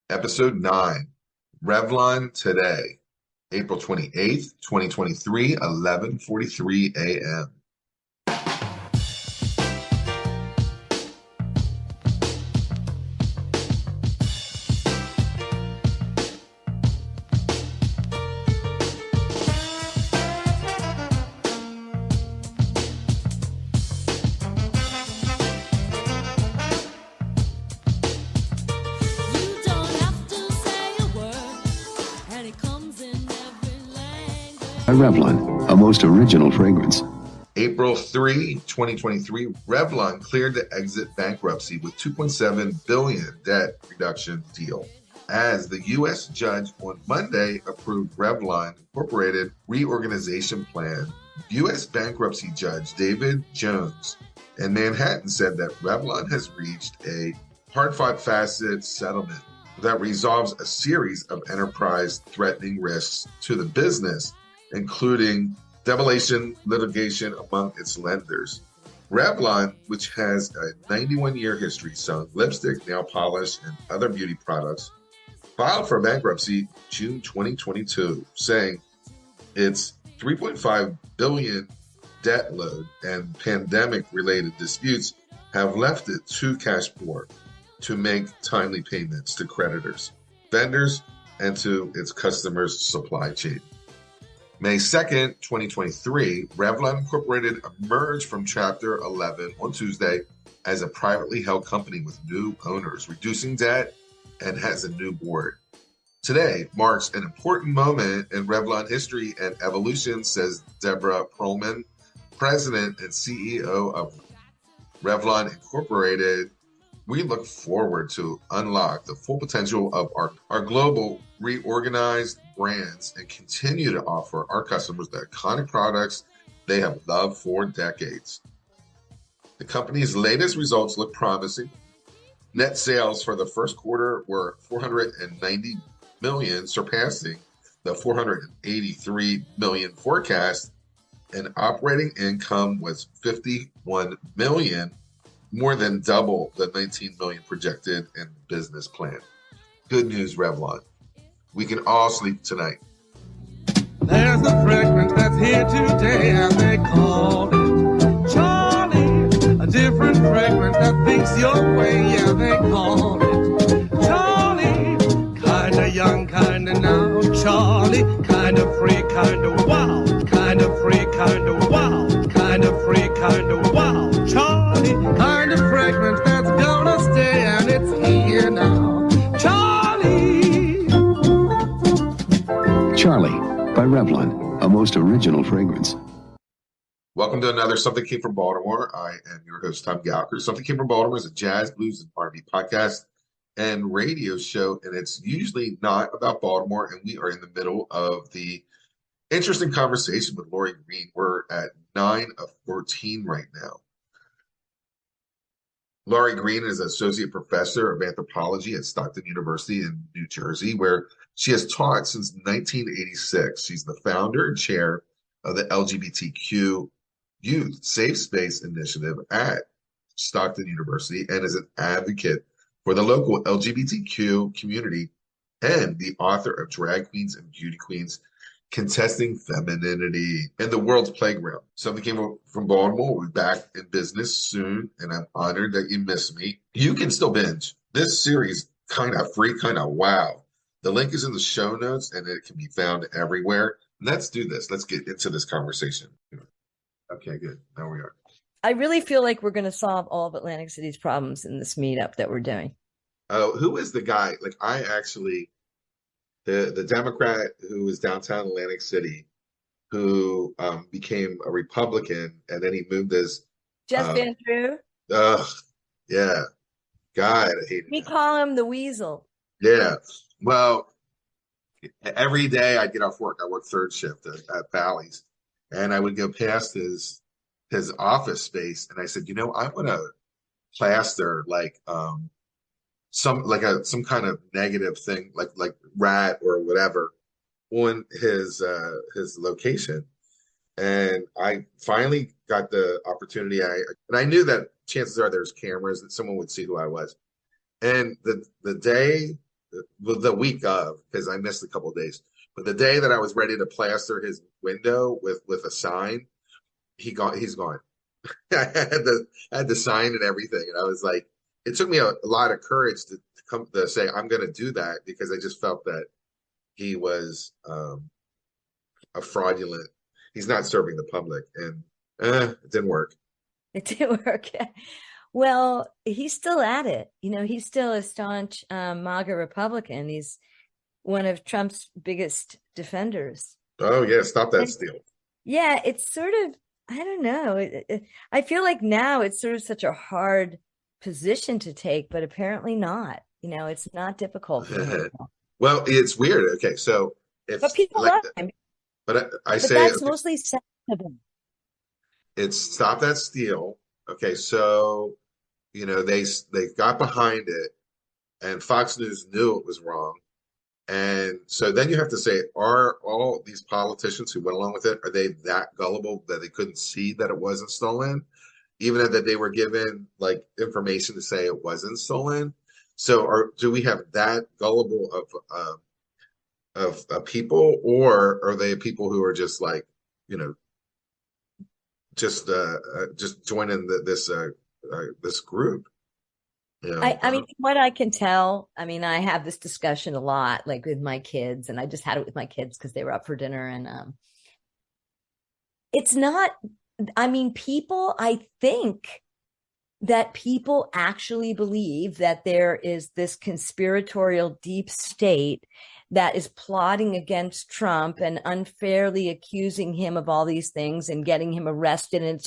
Episode 9, Revlon Today, April 28th, 2023, 11:43 a.m. Revlon, a most original fragrance. April 3, 2023, Revlon cleared to exit bankruptcy with $2.7 billion debt reduction deal. As the U.S. judge on Monday approved Revlon Incorporated reorganization plan, U.S. bankruptcy judge David Jones in Manhattan said that Revlon has reached a hard-fought facet settlement that resolves a series of enterprise-threatening risks to the business, including demolition litigation among its lenders. Revlon, which has a 91-year history selling lipstick, nail polish, and other beauty products, filed for bankruptcy June 2022, saying its $3.5 billion debt load and pandemic-related disputes have left it too cash poor to make timely payments to creditors, vendors, and to its customers' supply chain. May 2nd, 2023, Revlon Incorporated emerged from Chapter 11 on Tuesday as a privately held company with new owners, reducing debt, and has a new board. Today marks an important moment in Revlon history and evolution, says Deborah Perlman, President and CEO of Revlon Incorporated. We look forward to unlock the full potential of our global reorganized brands and continue to offer our customers the iconic products they have loved for decades. The company's latest results look promising. Net sales for the first quarter were $490 million, surpassing the $483 million forecast, and operating income was $51 million, more than double the $19 million projected in the business plan. Good news, Revlon. We can all sleep tonight. There's a fragrance that's here today, and they call it Charlie. A different fragrance that thinks your way, yeah, they call it Charlie. Kinda young, kinda now, Charlie. Kinda free, kinda wild. Kinda free, kinda wild. Kinda free, kinda wild. Charlie, kind of fragrance that's gonna stay, and it's here now. Charlie. Charlie by Revlon, a most original fragrance. Welcome to another Something Came from Baltimore. I am your host, Tom Gouker. Something Came from Baltimore is a jazz, blues, and R&B podcast and radio show, and it's usually not about Baltimore, and we are in the middle of the interesting conversation with Laurie Greene. We're at 9 of 14 right now. Laurie Greene is Associate Professor of Anthropology at Stockton University in New Jersey, where she has taught since 1986. She's the founder and chair of the LGBTQ Youth Safe Space Initiative at Stockton University and is an advocate for the local LGBTQ community and the author of Drag Queens and Beauty Queens, Contesting Femininity in the World's Playground. Something Came from Baltimore. We'll be back in business soon, and I'm honored that you missed me. You can still binge this series, kind of free, kind of wow. The link is in the show notes, and it can be found everywhere. Let's do this. Let's get into this conversation. Okay, good. Now we are. I really feel like we're going to solve all of Atlantic City's problems in this meetup that we're doing. Oh, who is the guy? Like, I actually... The Democrat who was downtown Atlantic City, who became a Republican, and then he moved his Jeff Van Drew. Yeah, God, I hate We him. call him the Weasel. Yeah, well, every day I get off work. I work third shift at Bally's, and I would go past his office space, and I said, I want to plaster like some kind of negative thing like rat or whatever on his location, and I finally got the opportunity. I knew that chances are there's cameras that someone would see who I was, and the day the week of, because I missed a couple of days, but the day that I was ready to plaster his window with a sign, he's gone. I had the sign and everything, and I was like, it took me a lot of courage to come to say I'm going to do that, because I just felt that he was a fraudulent. He's not serving the public, and it didn't work. It didn't work. Well, he's still at it. He's still a staunch MAGA Republican. He's one of Trump's biggest defenders. Oh yeah, stop that steal. Yeah, it's sort of, I don't know. I feel like now it's sort of such a hard position to take, but apparently not. It's not difficult for him. Well, it's weird. Okay, so but people like, love him. but I But say that's mostly sensible. it's stop that steal. Okay, so they got behind it, and Fox News knew it was wrong. And so then you have to say, are all these politicians who went along with it, are they that gullible that they couldn't see that it wasn't stolen, even that they were given like information to say it wasn't stolen? So do we have that gullible of people, or are they people who are just like, just joining this group? I mean, what I can tell, I mean, I have this discussion a lot, like with my kids, and I just had it with my kids because they were up for dinner. And it's not, I mean, I think that people actually believe that there is this conspiratorial deep state that is plotting against Trump and unfairly accusing him of all these things and getting him arrested. And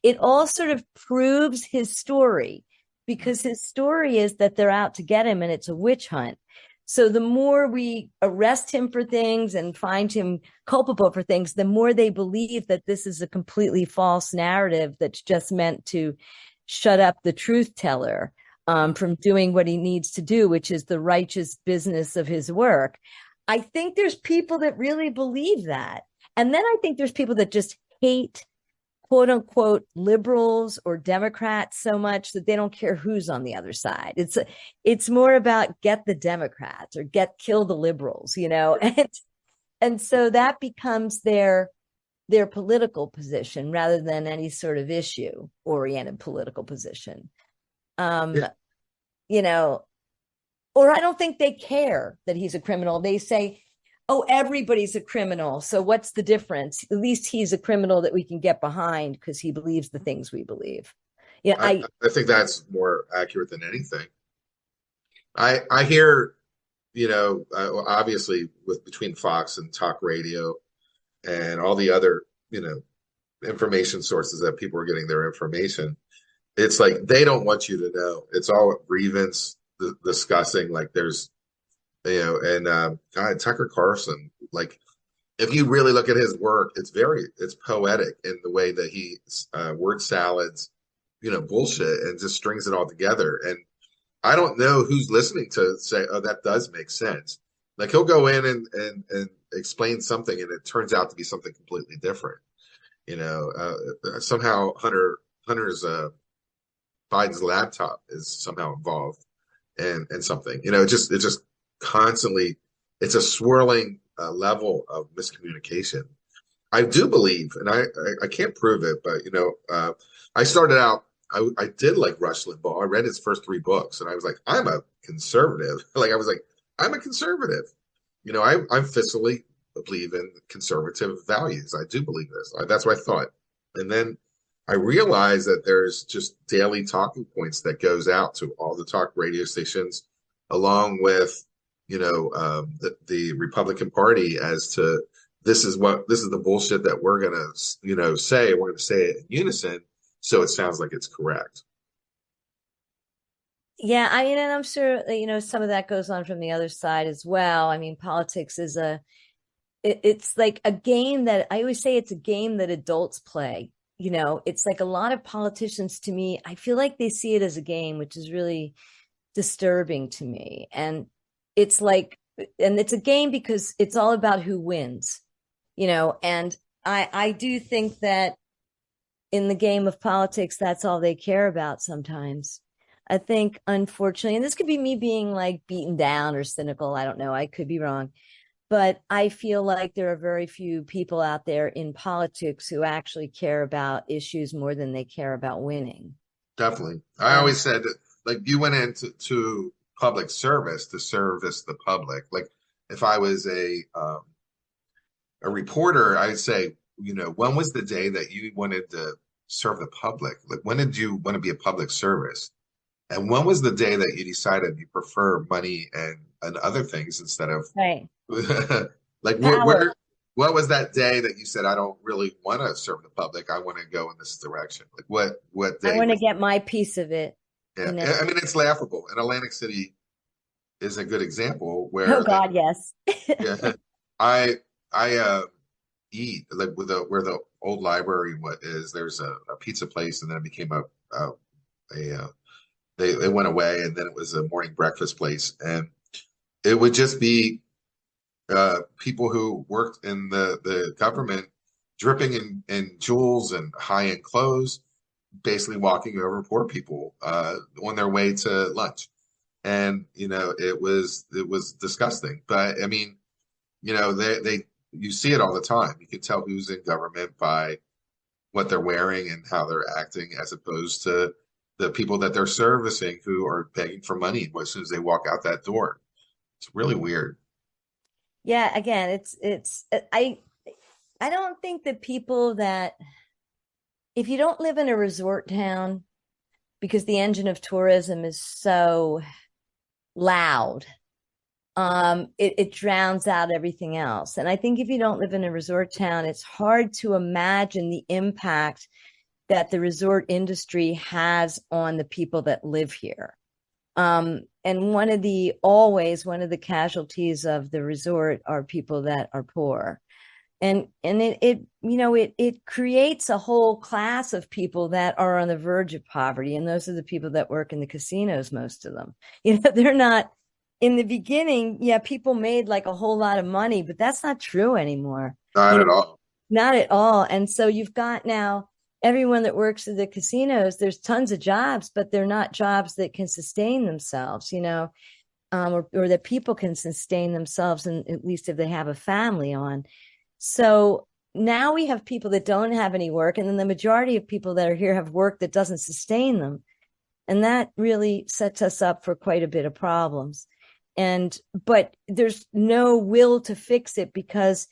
it all sort of proves his story, because his story is that they're out to get him and it's a witch hunt. So the more we arrest him for things and find him culpable for things, the more they believe that this is a completely false narrative that's just meant to shut up the truth teller from doing what he needs to do, which is the righteous business of his work. I think there's people that really believe that. And then I think there's people that just hate, quote unquote, liberals or Democrats so much that they don't care who's on the other side. It's more about get the Democrats or kill the liberals, and so that becomes their political position rather than any sort of issue oriented political position. Or I don't think they care that he's a criminal. They say, oh, everybody's a criminal, so what's the difference? At least he's a criminal that we can get behind because he believes the things we believe. I think that's more accurate than anything. I hear, obviously between Fox and talk radio and all the other, information sources that people are getting their information, it's like they don't want you to know. It's all grievance discussing, like there's, and God, Tucker Carlson, like if you really look at his work, it's poetic in the way that he word salads, bullshit and just strings it all together. And I don't know who's listening to say, oh, that does make sense. Like he'll go in and explain something and it turns out to be something completely different. Somehow Hunter's Biden's laptop is somehow involved and something. It just constantly, it's a swirling level of miscommunication. I do believe, and I can't prove it, but I started out. I did like Rush Limbaugh. I read his first 3 books, and I was like, I'm a conservative. I'm a conservative. I fiscally believe in conservative values. I do believe this. That's what I thought, and then I realized that there's just daily talking points that goes out to all the talk radio stations, along with the Republican Party, as to this is the bullshit that we're gonna say. We're gonna say it in unison, so it sounds like it's correct. Yeah, I mean, and I'm sure that, some of that goes on from the other side as well. I mean, politics is it's like a game that I always say it's a game that adults play. It's like a lot of politicians, to me, I feel like they see it as a game, which is really disturbing to me. And it's a game because it's all about who wins, and I do think that in the game of politics, that's all they care about sometimes. I think, unfortunately, and this could be me being like beaten down or cynical. I don't know. I could be wrong. But I feel like there are very few people out there in politics who actually care about issues more than they care about winning. Definitely. I always said that, like, you went into public service to service the public. Like, if I was a reporter, I'd say, when was the day that you wanted to serve the public? Like, when did you want to be a public service? And when was the day that you decided you prefer money and other things instead of Right. like Power. what was that day that you said, I don't really want to serve the public, I want to go in this direction? Like, what I day want to was get my piece of it. yeah, You know? I mean, it's laughable. And Atlantic City is a good example Oh where God, yes. yeah, I eat like with where the old library what is. There's a pizza place, and then it became a they went away, and then it was a morning breakfast place, and it would just be people who worked in the government, dripping in jewels and high end clothes, basically walking over poor people on their way to lunch. And it was disgusting. But I mean, they you see it all the time. You can tell who's in government by what they're wearing and how they're acting, as opposed to the people that they're servicing who are begging for money as soon as they walk out that door. It's really weird. Yeah, again, it's I don't think that people that, if you don't live in a resort town, because the engine of tourism is so loud, it drowns out everything else. And I think if you don't live in a resort town, it's hard to imagine the impact that the resort industry has on the people that live here. And one of the casualties of the resort are people that are poor. And it creates a whole class of people that are on the verge of poverty. And those are the people that work in the casinos, most of them. They're not, in the beginning, yeah, people made like a whole lot of money, but that's not true anymore. Not at all. Not at all. And so you've got now everyone that works at the casinos, there's tons of jobs, but they're not jobs that can sustain themselves, or that people can sustain themselves, and at least if they have a family on. So now we have people that don't have any work, and then the majority of people that are here have work that doesn't sustain them. And that really sets us up for quite a bit of problems. But there's no will to fix it, because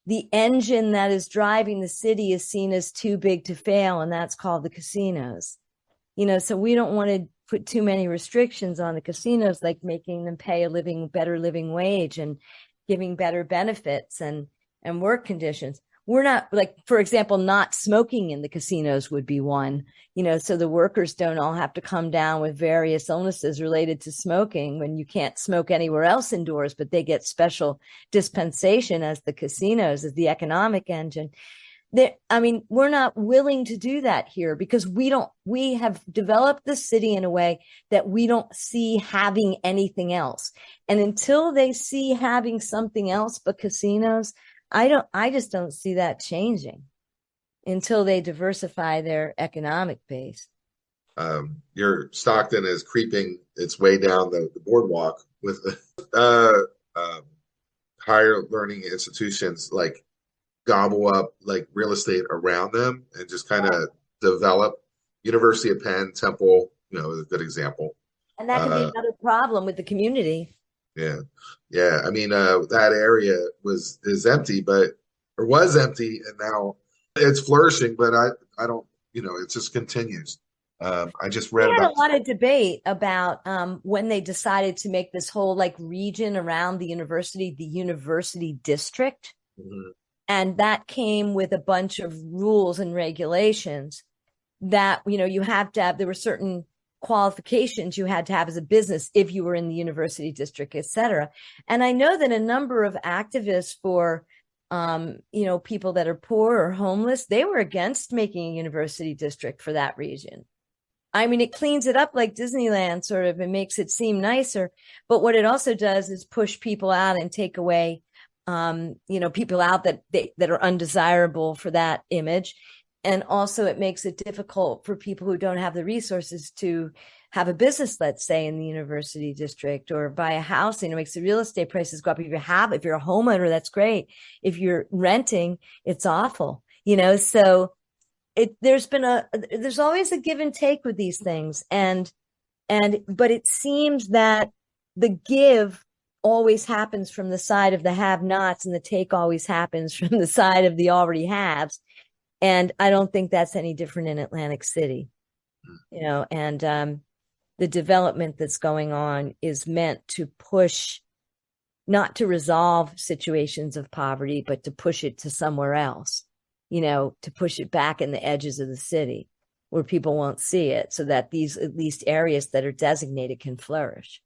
the engine that is driving the city is seen as too big to fail, and that's called the casinos. So we don't want to put too many restrictions on the casinos, like making them pay better living wage and giving better benefits and work conditions. We're not, like, for example, not smoking in the casinos would be one, so the workers don't all have to come down with various illnesses related to smoking when you can't smoke anywhere else indoors, but they get special dispensation as the casinos, as the economic engine. We're not willing to do that here, because we have developed the city in a way that we don't see having anything else. And until they see having something else but casinos, I just don't see that changing until they diversify their economic base. Your Stockton is creeping its way down the boardwalk with higher learning institutions like gobble up like real estate around them and just kind of develop. University of Penn, Temple, is a good example. And that could be another problem with the community. Yeah. I mean, that area is empty, or was empty, and now it's flourishing. But I don't, it just continues. I just read about a lot of debate about when they decided to make this whole like region around the university district. Mm-hmm. And that came with a bunch of rules and regulations that, you have to have, there were certain qualifications you had to have as a business if you were in the university district, et cetera. And I know that a number of activists for, people that are poor or homeless, they were against making a university district for that region. I mean, it cleans it up like Disneyland, sort of, and makes it seem nicer. But what it also does is push people out and take away, people out that are undesirable for that image. And also it makes it difficult for people who don't have the resources to have a business, let's say in the university district, or buy a house, it makes the real estate prices go up. If you're a homeowner, that's great. If you're renting, it's awful, so there's always a give and take with these things. But it seems that the give always happens from the side of the have-nots, and the take always happens from the side of the already haves. And I don't think that's any different in Atlantic City, and the development that's going on is meant to push, not to resolve situations of poverty, but to push it to somewhere else, to push it back in the edges of the city where people won't see it, so that these at least areas that are designated can flourish.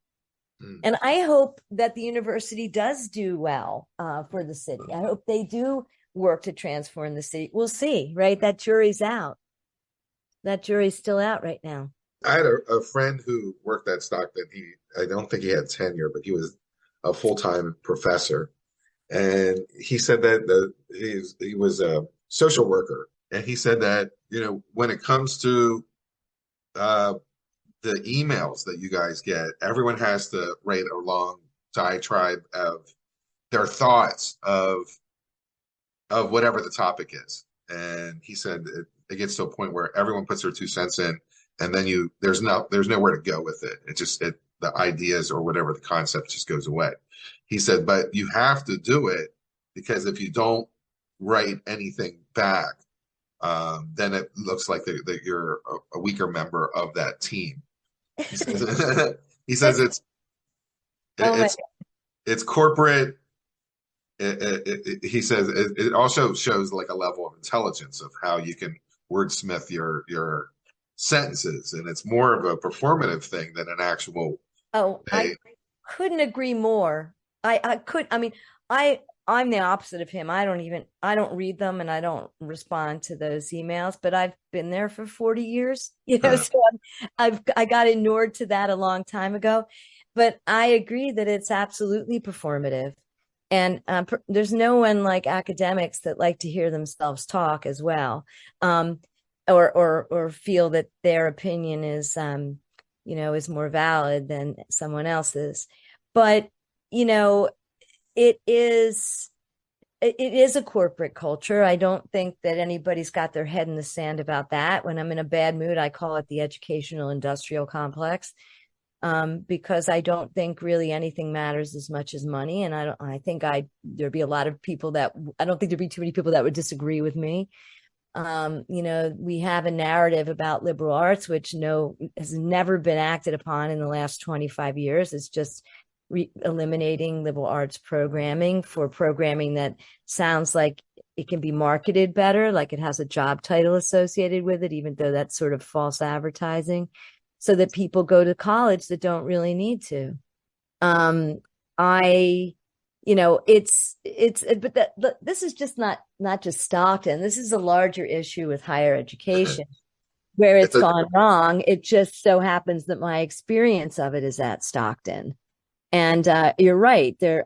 And I hope that the university does do well for the city. I hope they do work to transform the city. We'll see, right? That jury's out. That jury's still out right now. I had a friend who worked at Stockton. I don't think he had tenure, but he was a full-time professor. And he said that he was a social worker. And he said that, when it comes to the emails that you guys get, everyone has to write a long diatribe of their thoughts of whatever the topic is. And he said it gets to a point where everyone puts their 2 cents in, and then there's nowhere to go with it. The ideas or whatever the concept just goes away. He said, but you have to do it, because if you don't write anything back, then it looks like that you're a weaker member of that team. He says, it's corporate. He says it also shows like a level of intelligence of how you can wordsmith your sentences, and it's more of a performative thing than an actual. I couldn't agree more. I'm the opposite of him. I don't read them, and I don't respond to those emails, but I've been there for 40 years, so I got inured to that a long time ago. But I agree that it's absolutely performative. And there's no one like academics that like to hear themselves talk as well, or feel that their opinion is, is more valid than someone else's. But, it is a corporate culture. I don't think that anybody's got their head in the sand about that. When I'm in a bad mood, I call it the educational industrial complex, because I don't think really anything matters as much as money. And I think there'd be a lot of people I don't think there'd be too many people that would disagree with me. We have a narrative about liberal arts, which has never been acted upon in the last 25 years. It's just eliminating liberal arts programming for programming that sounds like it can be marketed better, like it has a job title associated with it, even though that's sort of false advertising, so that people go to college that don't really need to. This is just not just Stockton. This is a larger issue with higher education where it's gone wrong. It just so happens that my experience of it is at Stockton. And you're right. They're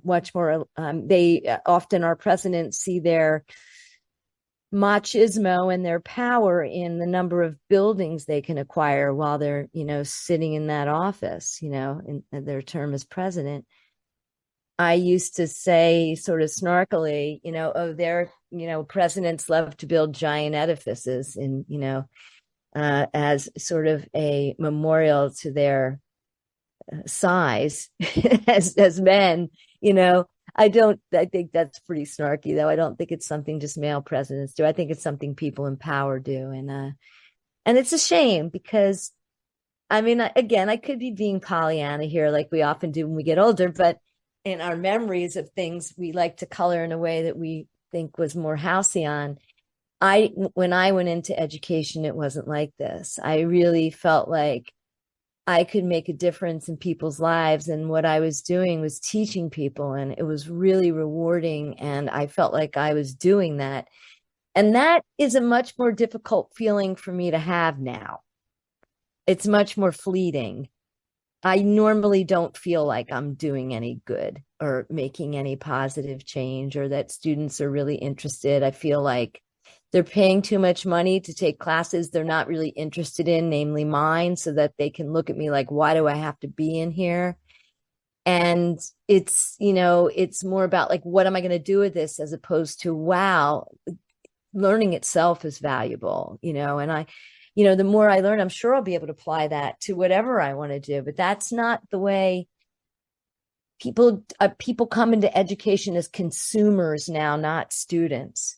much more. They often, our presidents see their machismo and their power in the number of buildings they can acquire while they're, sitting in that office, in their term as president. I used to say sort of snarkily, their, presidents love to build giant edifices and, as sort of a memorial to their size as men, I think that's pretty snarky, though. I don't think it's something just male presidents do. I think it's something people in power do. And it's a shame because, again, I could be being Pollyanna here like we often do when we get older, but in our memories of things we like to color in a way that we think was more halcyon. When I went into education, it wasn't like this. I really felt like I could make a difference in people's lives. And what I was doing was teaching people, and it was really rewarding. And I felt like I was doing that. And that is a much more difficult feeling for me to have now. It's much more fleeting. I normally don't feel like I'm doing any good or making any positive change, or that students are really interested. I feel like they're paying too much money to take classes they're not really interested in, namely mine, so that they can look at me like, why do I have to be in here? And it's, it's more about like, what am I going to do with this, as opposed to, wow, learning itself is valuable, and the more I learn, I'm sure I'll be able to apply that to whatever I want to do. But that's not the way people come into education as consumers now, not students.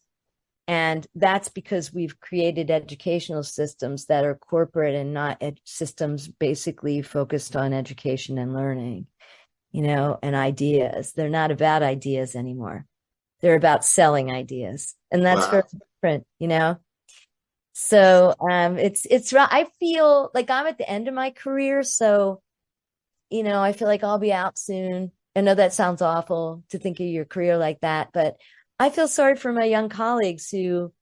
And that's because we've created educational systems that are corporate and not systems basically focused on education and learning, and ideas. They're not about ideas anymore. They're about selling ideas. And that's very different, So I feel like I'm at the end of my career. So, I feel like I'll be out soon. I know that sounds awful to think of your career like that, but I feel sorry for my young colleagues who,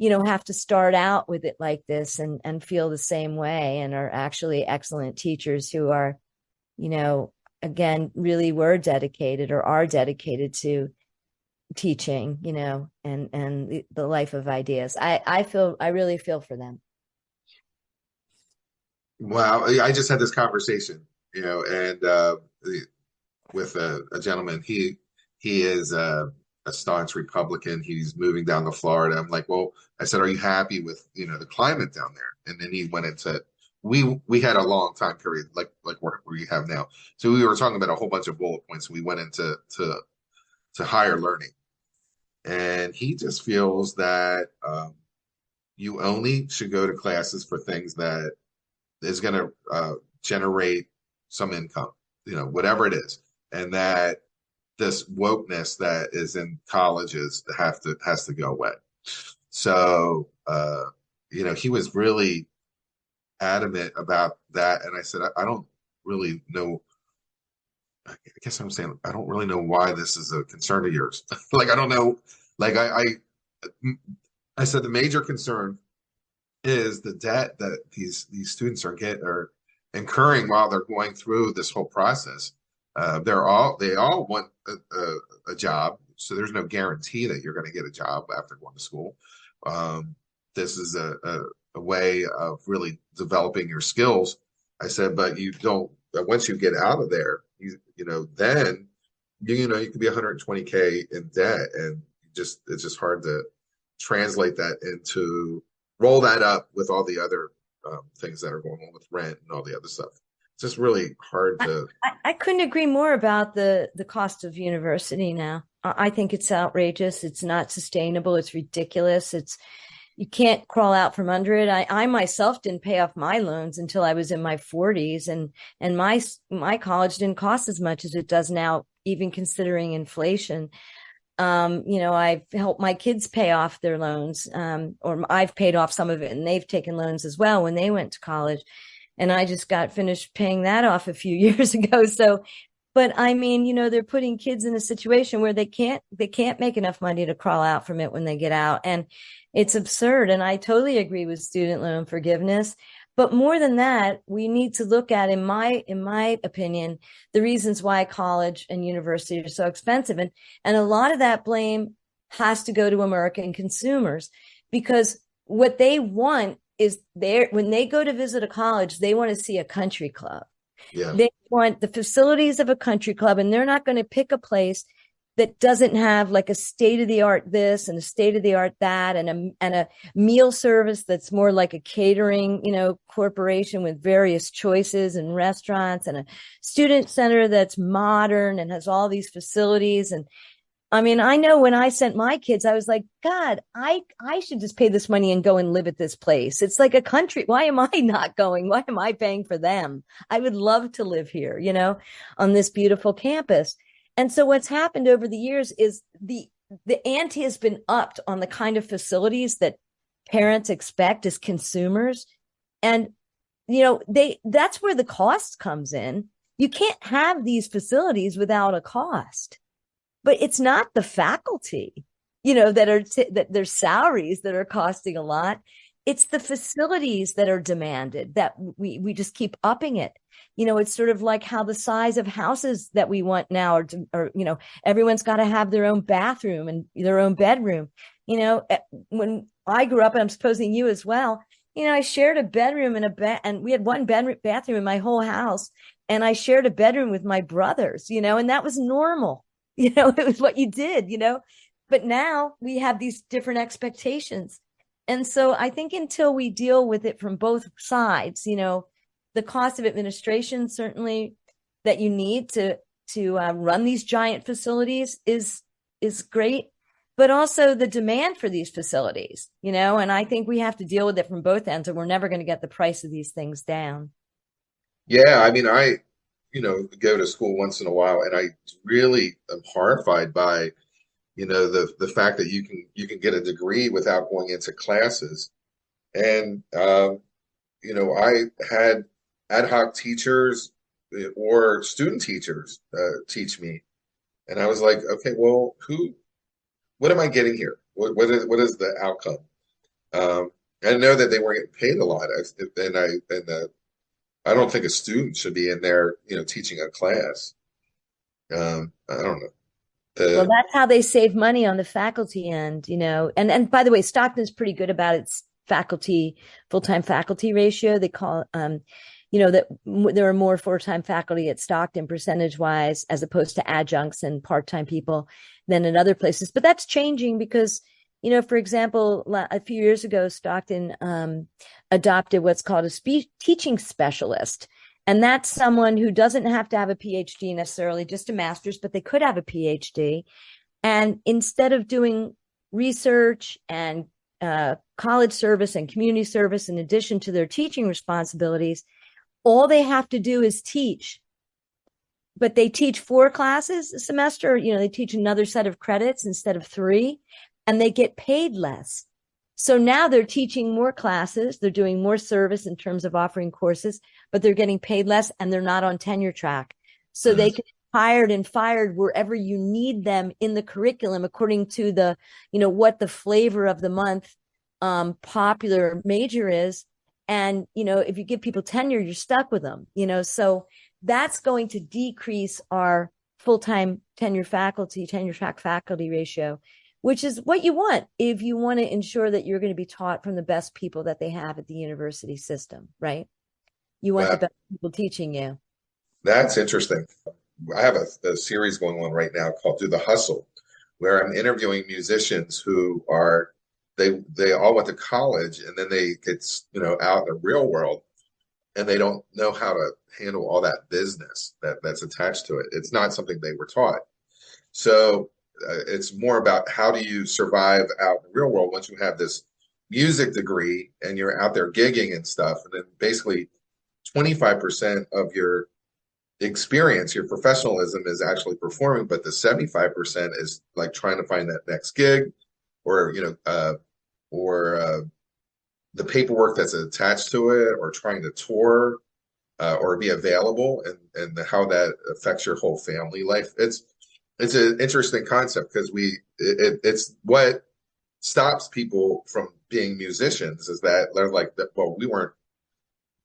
have to start out with it like this and feel the same way, and are actually excellent teachers who are, again, really were dedicated or are dedicated to teaching, and the life of ideas. I really feel for them. Wow. I just had this conversation, and with a gentleman. He is a staunch Republican. He's moving down to Florida. I'm like, well, I said, are you happy with, the climate down there? And then he went into, we had a long time period like where we have now. So we were talking about a whole bunch of bullet points. We went into higher learning. And he just feels that you only should go to classes for things that is going to generate some income, whatever it is. And that this wokeness that is in colleges has to go away. So, he was really adamant about that. And I said, I don't really know. I guess I'm saying, I don't really know why this is a concern of yours. Like, I don't know. Like, I said, the major concern is the debt that these students are incurring while they're going through this whole process. They all want a job, so there's no guarantee that you're going to get a job after going to school. This is a way of really developing your skills. I said, but you don't. Once you get out of there, then you could be 120K in debt, and it's just hard to translate that into roll that up with all the other things that are going on with rent and all the other stuff. It's just really hard to. I couldn't agree more about the cost of university now. I think it's outrageous. It's not sustainable. It's ridiculous. You can't crawl out from under it. I myself didn't pay off my loans until I was in my 40s, and my college didn't cost as much as it does now, even considering inflation. I've helped my kids pay off their loans, or I've paid off some of it, and they've taken loans as well when they went to college. And I just got finished paying that off a few years ago. So, but I mean, they're putting kids in a situation where they can't make enough money to crawl out from it when they get out. And it's absurd. And I totally agree with student loan forgiveness. But more than that, we need to look at, in my opinion, the reasons why college and university are so expensive. And a lot of that blame has to go to American consumers, because what they want is when they go to visit a college, they want to see a country club. Yeah. They want the facilities of a country club, and they're not going to pick a place that doesn't have like a state-of-the-art this and a state-of-the-art that, and a meal service that's more like a catering, corporation with various choices and restaurants, and a student center that's modern and has all these facilities. And I mean, I know when I sent my kids, I was like, God, I should just pay this money and go and live at this place. It's like a country. Why am I not going? Why am I paying for them? I would love to live here, on this beautiful campus. And so what's happened over the years is the ante has been upped on the kind of facilities that parents expect as consumers. And, that's where the cost comes in. You can't have these facilities without a cost. But it's not the faculty, that their salaries that are costing a lot. It's the facilities that are demanded, that we just keep upping it. It's sort of like how the size of houses that we want now are everyone's got to have their own bathroom and their own bedroom. When I grew up, and I'm supposing you as well, I shared a bedroom and we had one bathroom in my whole house, and I shared a bedroom with my brothers, and that was normal. It was what you did, but now we have these different expectations. And so I think until we deal with it from both sides, the cost of administration, certainly, that you need to run these giant facilities is great, but also the demand for these facilities, and I think we have to deal with it from both ends, or we're never going to get the price of these things down. Yeah, I mean, go to school once in a while, and I really am horrified by, the fact that you can get a degree without going into classes. And I had ad hoc teachers or student teachers teach me, and I was like, okay, well, what am I getting here? What is the outcome? I know that they weren't getting paid a lot, I don't think a student should be in there, teaching a class. I don't know. Well, that's how they save money on the faculty end, and by the way, Stockton's pretty good about its full-time faculty ratio. They call, that there are more full-time faculty at Stockton percentage wise, as opposed to adjuncts and part-time people than in other places. But that's changing because, for example, a few years ago, Stockton adopted what's called a teaching specialist. And that's someone who doesn't have to have a PhD necessarily, just a master's, but they could have a PhD. And instead of doing research and college service and community service in addition to their teaching responsibilities, all they have to do is teach. But they teach 4 classes a semester, they teach another set of credits instead of 3, and they get paid less. So now they're teaching more classes, they're doing more service in terms of offering courses, but they're getting paid less, and they're not on tenure track. So they can be hired and fired wherever you need them in the curriculum, according to the, what the flavor of the month popular major is. And, if you give people tenure, you're stuck with them, so that's going to decrease our full-time tenure track faculty ratio, which is what you want if you want to ensure that you're going to be taught from the best people that they have at the university system, right? You want the best people teaching you. That's interesting. I have a series going on right now called Do the Hustle, where I'm interviewing musicians who are they all went to college, and then they get out in the real world, and they don't know how to handle all that business that's attached to it. It's not something they were taught. So it's more about how do you survive out in the real world once you have this music degree and you're out there gigging and stuff. And then basically 25% of your experience, your professionalism, is actually performing, but the 75% is like trying to find that next gig, or the paperwork that's attached to it, or trying to tour, or be available, and how that affects your whole family life. It's an interesting concept because it's what stops people from being musicians, is that they're like, well,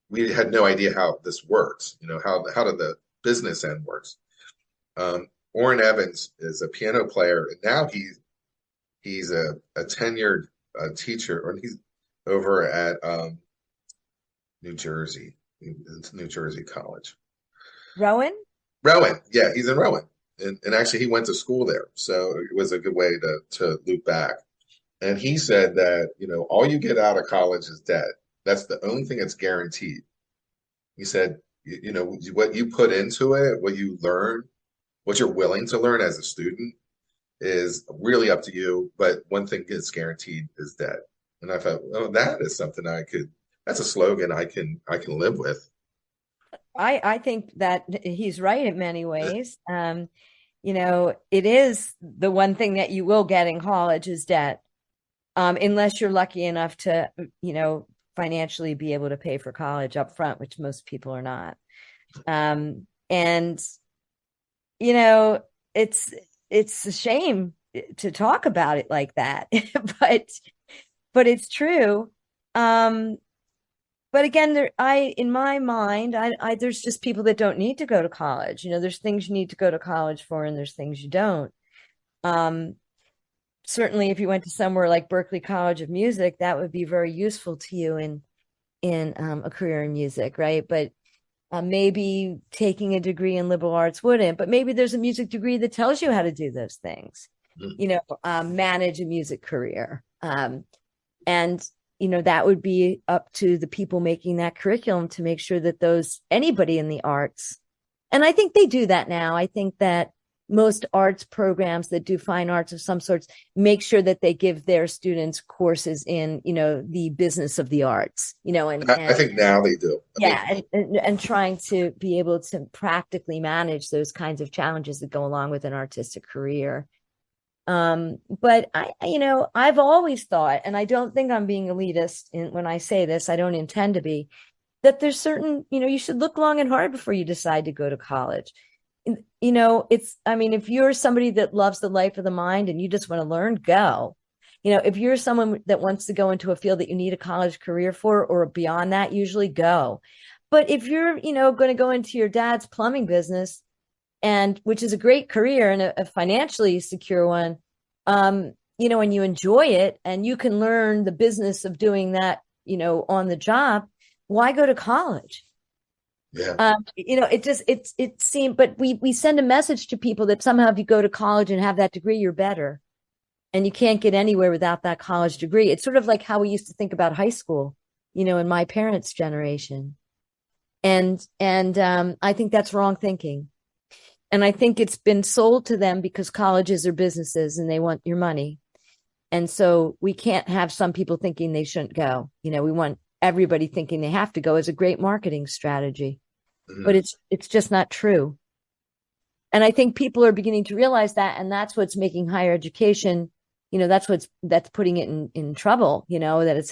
we had no idea how this works, how did the business end works. Orrin Evans is a piano player, and now he's a tenured teacher, or he's over at New Jersey College. Rowan, yeah, he's in Rowan, and actually he went to school there, so it was a good way to loop back. And he said that all you get out of college is debt. That's the only thing that's guaranteed. He said, what you put into it, what you learn, what you're willing to learn as a student is really up to you. But one thing that's guaranteed is debt. And I thought, oh, that is something that's a slogan I can live with. I think that he's right in many ways. It is the one thing that you will get in college is debt, unless you're lucky enough to, financially be able to pay for college up front, which most people are not. And it's a shame to talk about it like that, but it's true. But again, in my mind, there's just people that don't need to go to college. There's things you need to go to college for, and there's things you don't. certainly if you went to somewhere like Berklee College of Music, that would be very useful to you in a career in music, right? But maybe taking a degree in liberal arts wouldn't, but maybe there's a music degree that tells you how to do those things, manage a music career. And, that would be up to the people making that curriculum to make sure that anybody in the arts, and I think they do that now. I think that most arts programs that do fine arts of some sorts make sure that they give their students courses in, the business of the arts, I think now they do. And trying to be able to practically manage those kinds of challenges that go along with an artistic career. But I've always thought, and I don't think I'm being elitist when I say this, I don't intend to be, that there's certain, you should look long and hard before you decide to go to college. If you're somebody that loves the life of the mind and you just want to learn, go. If you're someone that wants to go into a field that you need a college career for or beyond that, usually go. But if you're, going to go into your dad's plumbing business, which is a great career and a financially secure one, and you enjoy it and you can learn the business of doing that, on the job, why go to college? Yeah. It seemed, but we send a message to people that somehow if you go to college and have that degree, you're better, and you can't get anywhere without that college degree. It's sort of like how we used to think about high school, in my parents' generation. And I think that's wrong thinking. And I think it's been sold to them because colleges are businesses and they want your money. And so we can't have some people thinking they shouldn't go. We want everybody thinking they have to go is a great marketing strategy, but it's just not true. And I think people are beginning to realize that, and that's what's making higher education, that's putting it in trouble, that it's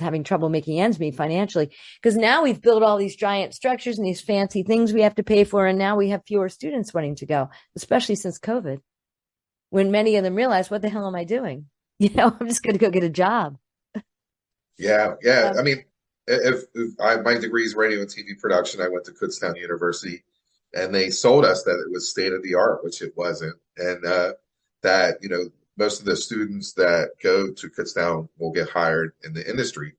having trouble making ends meet financially, because now we've built all these giant structures and these fancy things we have to pay for. And now we have fewer students wanting to go, especially since COVID, when many of them realize, what the hell am I doing? I'm just going to go get a job. Yeah. If my degree is radio and TV production, I went to Kutztown University, and they sold us that it was state of the art, which it wasn't, and that most of the students that go to Kutztown will get hired in the industry.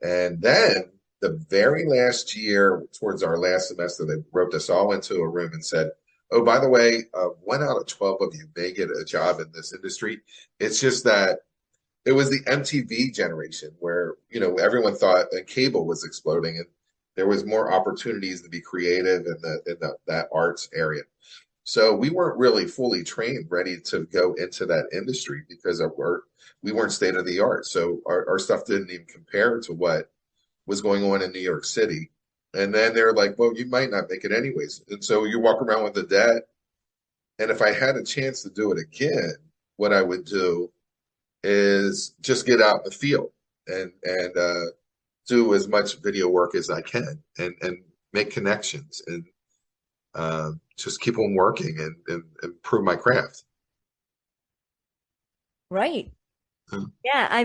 And then the very last year, towards our last semester, they roped us all into a room and said, "Oh, by the way, 1 out of 12 of you may get a job in this industry. It's just that." It was the MTV generation where, everyone thought that cable was exploding and there was more opportunities to be creative in that arts area. So we weren't really fully trained, ready to go into that industry because we weren't state of the art. So our stuff didn't even compare to what was going on in New York City. And then they're like, well, you might not make it anyways. And so you walk around with a debt. And if I had a chance to do it again, what I would do is just get out in the field and do as much video work as I can and make connections and just keep on working and improve my craft. Right. Yeah.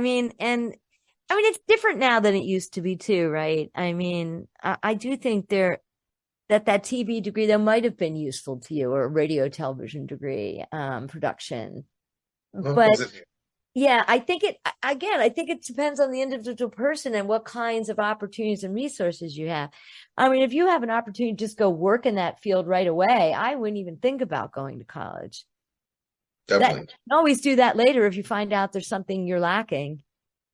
It's different now than it used to be too, right? I do think that TV degree, that might have been useful to you, or a radio television degree, production. But yeah, I think it depends on the individual person and what kinds of opportunities and resources you have. If you have an opportunity to just go work in that field right away, I wouldn't even think about going to college. Definitely. You can always do that later if you find out there's something you're lacking,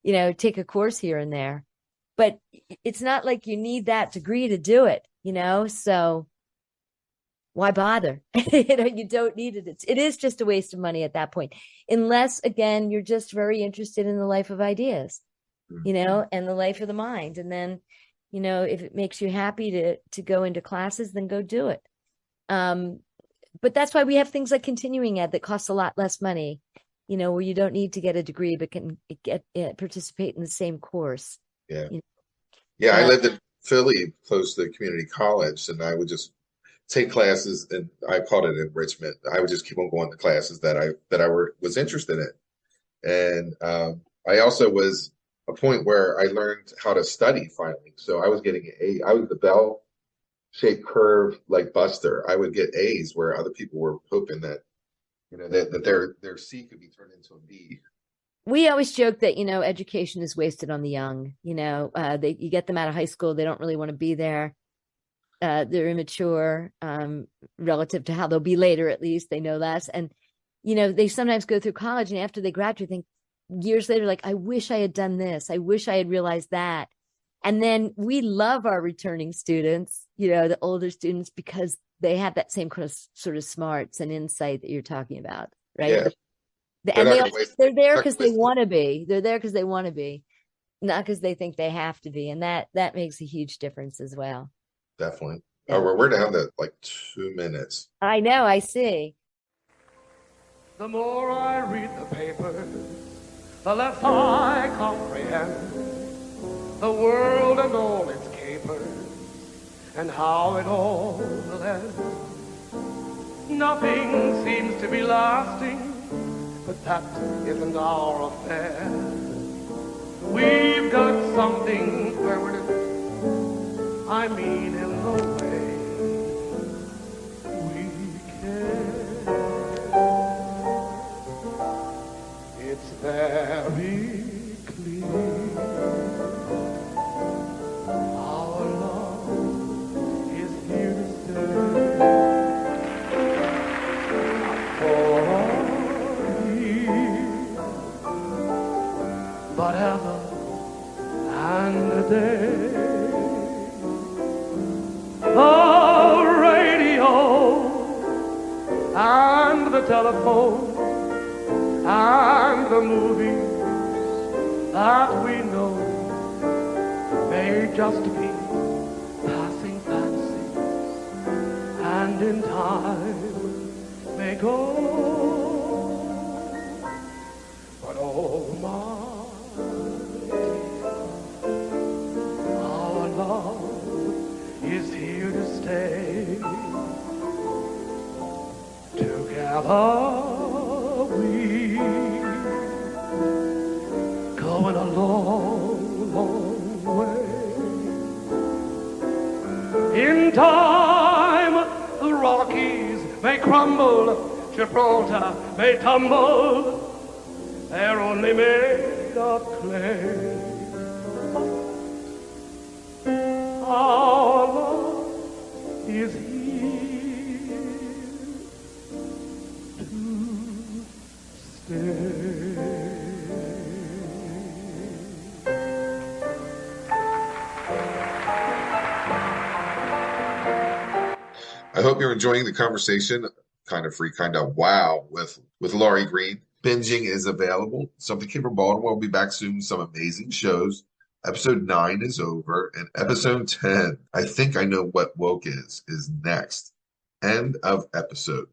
take a course here and there. But it's not like you need that degree to do it, so why bother? You don't need it. It is just a waste of money at that point. Unless, again, you're just very interested in the life of ideas, and the life of the mind. And then, if it makes you happy to go into classes, then go do it. But that's why we have things like continuing ed that costs a lot less money, where you don't need to get a degree, but can participate in the same course. Yeah. Yeah. I lived in Philly, close to the community college, and I would just take classes, and I called it enrichment. I would just keep on going to classes that I was interested in. And I also was a point where I learned how to study finally. So I was getting I was the bell-shaped curve like Buster. I would get A's where other people were hoping that, that their C could be turned into a B. We always joke that, education is wasted on the young. You get them out of high school, they don't really want to be there. They're immature relative to how they'll be later, at least they know less. And, they sometimes go through college, and after they graduate, think years later, like, I wish I had done this. I wish I had realized that. And then we love our returning students, the older students, because they have that same kind of sort of smarts and insight that you're talking about, right? Yeah. And they're there because they want to be. They're there because they want to be, not because they think they have to be. And that makes a huge difference as well. Definitely. Yeah. Oh, we're down to like 2 minutes. I know, I see. The more I read the paper, the less I comprehend the world and all its capers, and how it all will end. Nothing seems to be lasting, but that isn't our affair. We've got something permanent, I mean in the way we care. It's very clear our love is here to stay. Not for a year, but ever and a day. The radio and the telephone and the movies that we know may just be passing fancies, and in time may go. But oh my, our love is here to stay. Together we going a long, long way. In time, the Rockies may crumble, Gibraltar may tumble. They're only made of clay. Our love is here to stay. I hope you're enjoying the conversation, kind of free, kind of wow, with Laurie Greene. Binging is available. Something Came from Baltimore will be back soon. Some amazing shows. Episode 9 is over, and episode 10, I think I know what woke is next. End of episode.